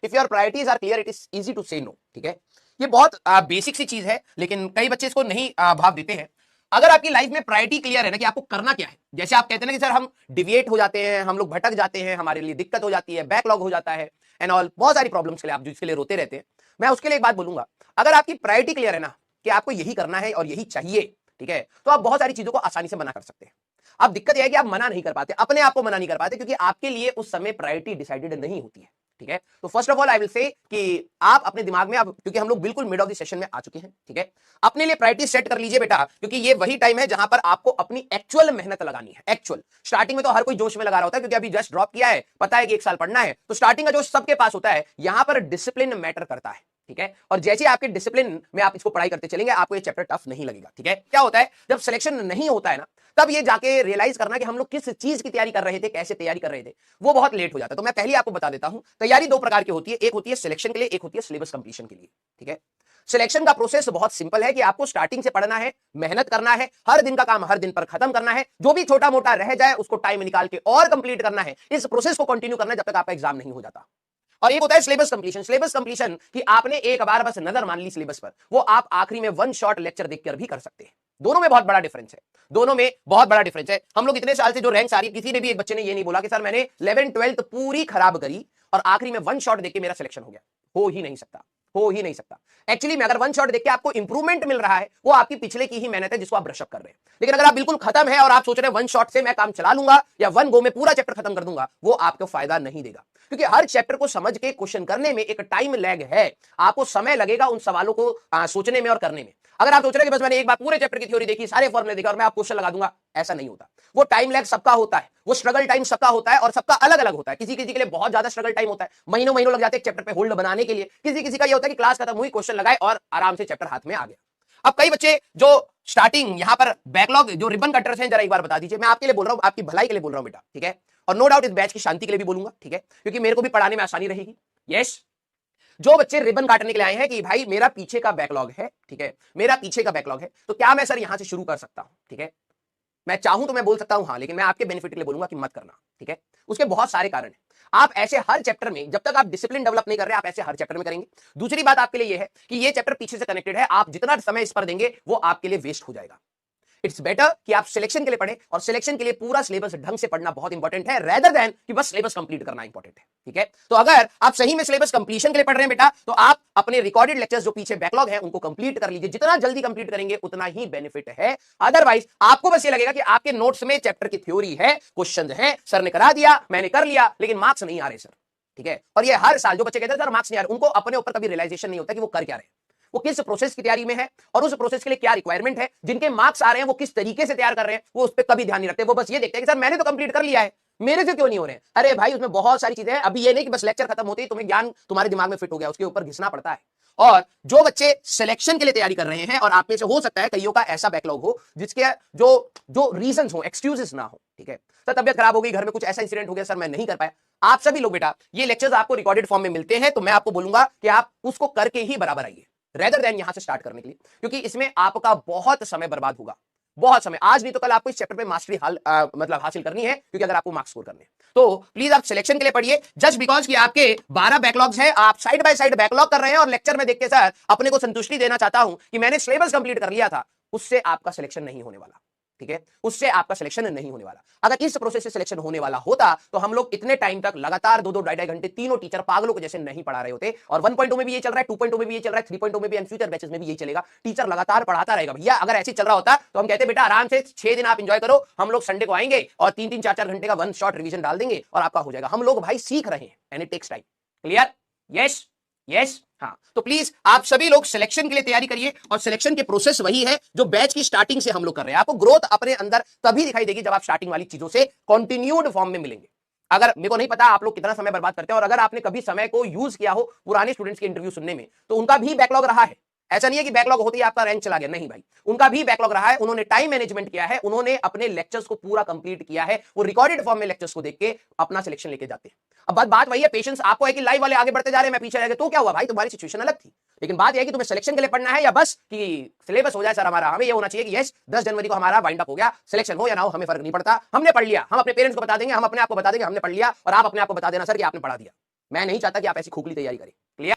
If your priorities are clear it is easy to say no. ठीक है, ये बहुत बेसिक सी चीज है, लेकिन कई बच्चे इसको नहीं भाव देते हैं। अगर आपकी लाइफ में प्रायोरिटी क्लियर है ना कि आपको करना क्या है, जैसे आप कहते हैं ना कि सर हम डिविएट हो जाते हैं, हम लोग भटक जाते हैं, हमारे लिए दिक्कत हो जाती है, बैकलॉग हो जाता है एंड ऑल, बहुत सारी प्रॉब्लम्स के लिए आप जिसके लिए रोते रहते हैं। मैं उसके लिए एक बात बोलूंगा, अगर आपकी प्रायोरिटी क्लियर है ना कि आपको यही करना है और यही चाहिए, ठीक है, तो आप बहुत सारी चीजों को आसानी से मना कर सकते हैं। अब दिक्कत यह है कि आप मना नहीं कर पाते, अपने आप को मना नहीं कर पाते, क्योंकि आपके लिए उस समय प्रायोरिटी डिसाइडेड नहीं होती है। ठीक है, तो first of all I will say कि आप अपने दिमाग में, अब क्योंकि हम लोग बिल्कुल मिड ऑफ द सेशन में आ चुके हैं, ठीक है, अपने लिए प्रायोरिटी सेट कर लीजिए बेटा, क्योंकि ये वही टाइम है जहां पर आपको अपनी एक्चुअल मेहनत लगानी है। एक्चुअल स्टार्टिंग में तो हर कोई जोश में लगा रहा होता है, क्योंकि अभी जस्ट ड्रॉप किया है, पता है कि 1 साल पढ़ना है, तो स्टार्टिंग का जोश सबके पास होता है। यहां पर डिसिप्लिन मैटर करता है। ठीक है, और जैसे आपके डिसिप्लिन में आप इसको पढ़ाई करते चलेंगे, आपको ये चैप्टर टफ नहीं लगेगा। ठीक है, क्या होता है जब सिलेक्शन नहीं होता है ना, तब ये जाके रियलाइज करना कि हम लोग किस चीज की तैयारी कर रहे थे, कैसे तैयारी कर रहे थे, वो बहुत लेट हो जाता है। तो मैं पहले आपको बता देता हूं, तैयारी 2 प्रकार की होती है, एक होती है सिलेक्शन के लिए, एक होती है सिलेबस कंप्लीशन के लिए। ठीक है, सिलेक्शन का प्रोसेस बहुत सिंपल है कि आपको स्टार्टिंग से पढ़ना है, मेहनत करना है, हर दिन का काम हर दिन पर खत्म करना है, जो भी छोटा मोटा रह जाए उसको टाइम निकाल के और कंप्लीट करना है। इस प्रोसेस को कंटिन्यू करना है जब तक आपका एग्जाम नहीं हो जाता। और एक होता है सिलेबस कंप्लीशन। सिलेबस कंप्लीशन कि आपने एक बार बस नजर मान ली सिलेबस पर, वो आप आखिरी में 1 शॉट लेक्चर देखकर भी कर सकते हैं। दोनों में बहुत बड़ा डिफरेंस है, दोनों में बहुत बड़ा डिफरेंस है। हम लोग इतने साल से जो रैंक आ रही है, किसी ने भी एक बच्चे ने ये नहीं बोला कि सर मैंने 11th 12th पूरी खराब करी और आखिरी में 1 शॉट देख के मेरा सिलेक्शन हो गया। हो ही नहीं सकता, हो ही नहीं सकता। एक्चुअली में अगर 1 शॉट देख के आपको इंप्रूवमेंट मिल रहा है, वो आपकी पिछले की ही मेहनत है जिसको आप ब्रशअप कर रहे हैं। लेकिन अगर आप बिल्कुल खत्म है और आप सोच रहे हैं 1 शॉट से मैं काम चला लूंगा या 1 गो में पूरा चैप्टर खत्म कर दूंगा, वो आपको फायदा नहीं देगा, क्योंकि हर चैप्टर को समझ के क्वेश्चन करने में एक टाइम लैग है। आपको समय लगेगा उन सवालों को सोचने में और करने में। अगर आप सोच रहे हैं कि बस मैंने एक बार पूरे चैप्टर की थ्योरी देखी, सारे फॉर्मूले देखा और मैं आप क्वेश्चन लगा दूंगा, ऐसा नहीं होता। वो टाइम लैग सबका होता है, वो स्ट्रगल टाइम सबका होता है और सबका अलग अलग होता है। किसी किसी के लिए बहुत ज्यादा स्ट्रगल टाइम होता है, महीनों महीनों लग जाते हैं चैप्टर पे होल्ड बनाने के लिए। किसी किसी का ये होता है कि क्लास खत्म हुई, क्वेश्चन लगाए और आराम से चैप्टर हाथ में आ गया। अब कई बच्चे जो स्टार्टिंग यहां पर बैकलॉग जो रिबन कटर्स हैं, जरा एक बार बता दीजिए। मैं आपके लिए बोल रहा हूं, आपकी भलाई के लिए बोल रहा हूं बेटा, ठीक है, और नो डाउट इस बैच की शांति के लिए भी बोलूंगा, ठीक है, क्योंकि मेरे को भी पढ़ाने में आसानी रहेगी। यस, जो बच्चे रिबन काटने के लिए आए हैं कि भाई मेरा पीछे का बैकलॉग है, ठीक है, मेरा पीछे का बैकलॉग है, तो क्या मैं सर यहां से शुरू कर सकता हूं? ठीक है, मैं चाहूं तो मैं बोल सकता हूं हाँ, लेकिन मैं आपके बेनिफिट के लिए बोलूंगा कि मत करना। ठीक है, उसके बहुत सारे कारण हैं। आप ऐसे हर चैप्टर में, जब तक आप डिसिप्लिन डेवलप नहीं कर रहे, आप ऐसे हर चैप्टर में करेंगे। दूसरी बात आपके लिए यह है कि ये चैप्टर पीछे से कनेक्टेड है, आप जितना समय इस पर देंगे वो आपके लिए वेस्ट हो जाएगा। इट्स बेटर कि आप सिलेक्शन के लिए पढ़ें, और सिलेक्शन के लिए पूरा सिलेबस ढंग से पढ़ना बहुत इंपॉर्टेंट है, रेदर देन कि बस सिलेबस कंप्लीट करना इंपॉर्टेंट है। ठीक है, तो अगर आप सही में सिलेबस कंप्लीशन के लिए पढ़ रहे हैं बेटा, तो आप अपने रिकॉर्डेड लेक्चर्स जो पीछे बैकलॉग है उनको कंप्लीट कर लीजिए। जितना जल्दी कंप्लीट करेंगे उतना ही बेनिफिट है। अदरवाइज आपको बस ये लगेगा कि आपके नोट्स में चैप्टर की थ्योरी है, क्वेश्चन है, सर ने करा दिया, मैंने कर लिया, लेकिन मार्क्स नहीं आ रहे सर। ठीक है, और ये हर साल जो बच्चे कहते हैं सर मार्क्स नहीं आ रहे, उनको अपने ऊपर कभी रियलाइजेशन नहीं होता कि वो कर क्या रहे हैं, वो किस प्रोसेस की तैयारी में है और उस प्रोसेस के लिए क्या रिक्वायरमेंट है। जिनके मार्क्स आ रहे हैं वो किस तरीके से तैयार कर रहे हैं, वो उस पर कभी ध्यान नहीं रखते। वो बस ये देखते हैं कि सर मैंने तो कंप्लीट कर लिया है, मेरे से क्यों नहीं हो रहे हैं। अरे भाई, उसमें बहुत सारी चीजें हैं। अभी ये नहीं कि बस लेक्चर खत्म होते ही तुम्हें ज्ञान तुम्हारे दिमाग में फिट हो गया, उसके ऊपर घिसना पड़ता है। और जो बच्चे सिलेक्शन के लिए तैयारी कर रहे हैं, और आप में से हो सकता है कईयों का ऐसा बैकलॉग हो जिसके जो जो रीजन हो, एक्सक्यूजेस ना हो। ठीक है, सर तबियत खराब हो गई, घर में कुछ ऐसा इंसिडेंट हो गया, सर मैं नहीं कर पाया। आप सभी लोग बेटा, ये लेक्चर्स आपको रिकॉर्डेड फॉर्म में मिलते हैं, तो मैं आपको बोलूंगा कि आप उसको करके ही बराबर आइए, रेदर देन यहां से स्टार्ट करने के लिए, क्योंकि इसमें आपका बहुत समय बर्बाद होगा, बहुत समय। आज नहीं तो कल आपको इस चैप्टर पे मास्टरी मतलब हासिल करनी है, क्योंकि अगर आपको मार्क्स स्कोर करने हैं। तो प्लीज आप सिलेक्शन के लिए पढ़िए। जस्ट बिकॉज कि आपके 12 बैकलॉग्स हैं, आप साइड बाय साइड बैकलॉग कर रहे हैं और लेक्चर में देख के सर अपने को संतुष्टि देना चाहता हूं कि मैंने सिलेबस कंप्लीट कर लिया था, उससे आपका सिलेक्शन नहीं होने वाला। ठीक है, उससे आपका सिलेक्शन नहीं होने वाला। अगर इस प्रोसेस से सिलेक्शन होने वाला होता तो हम लोग इतने टाइम तक लगातार 2-2 ढाई-ढाई घंटे तीनों टीचर पागलों के जैसे नहीं पढ़ा रहे होते। और 1.0 में भी ये चल रहा है, 2.0 में भी ये चल रहा है, 3.0 में भी एंड फ्यूचर बैचेस में भी ये चलेगा। टीचर लगातार पढ़ाता रहेगा भैया। अगर ऐसे चल रहा होता तो हम कहते बेटा आराम से 6 दिन आप एंजॉय करो, हम लोग संडे को आएंगे और 3-3 4-4 घंटे का 1 शॉट रिवीजन डाल देंगे और आपका हो जाएगा। हम लोग भाई सीख रहे हैं and it takes time. Clear? Yes, yes, हाँ। तो प्लीज आप सभी लोग सिलेक्शन के लिए तैयारी करिए, और सिलेक्शन के प्रोसेस वही है जो बैच की स्टार्टिंग से हम लोग कर रहे हैं। आपको ग्रोथ अपने अंदर तभी दिखाई देगी जब आप स्टार्टिंग वाली चीजों से कंटिन्यूड फॉर्म में मिलेंगे। अगर मेरे को नहीं पता आप लोग कितना समय बर्बाद करते हैं, और अगर आपने कभी समय को यूज किया हो पुराने स्टूडेंट्स के इंटरव्यू सुनने में, तो उनका भी बैकलॉग रहा है। ऐसा नहीं है कि बैकलॉग होते ही आपका रैंक चला गया, नहीं भाई, उनका भी बैकलॉग रहा है। उन्होंने टाइम मैनेजमेंट किया है, उन्होंने अपने लेक्चर्स को पूरा कंप्लीट किया है, वो रिकॉर्डेड फॉर्म में लेक्चर्स को देख के अपना सिलेक्शन लेके जाते हैं। अब बात वही है, पेशेंस आपको है कि लाइव वाले आगे बढ़ते जा रहे हैं, मैं पीछे रह गया, तो क्या हुआ भाई, तुम्हारी सिचुएशन अलग थी। लेकिन बात यह है कि तुम्हें सिलेक्शन के लिए पढ़ना है या बस कि सिलेबस हो जाए सर हमारा। हमें ये होना चाहिए कि यस 10 जनवरी को हमारा वाइंड अप हो गया, सिलेक्शन हो या ना हो हमें फर्क नहीं पड़ता, हमने पढ़ लिया। हम अपने पेरेंट्स को बता देंगे, हम अपने आप को बता देंगे हमने पढ़ लिया, और आप अपने आप को बता देना सर कि आपने पढ़ा दिया। मैं नहीं चाहता कि आप ऐसी खोखली तैयारी करें। क्लियर?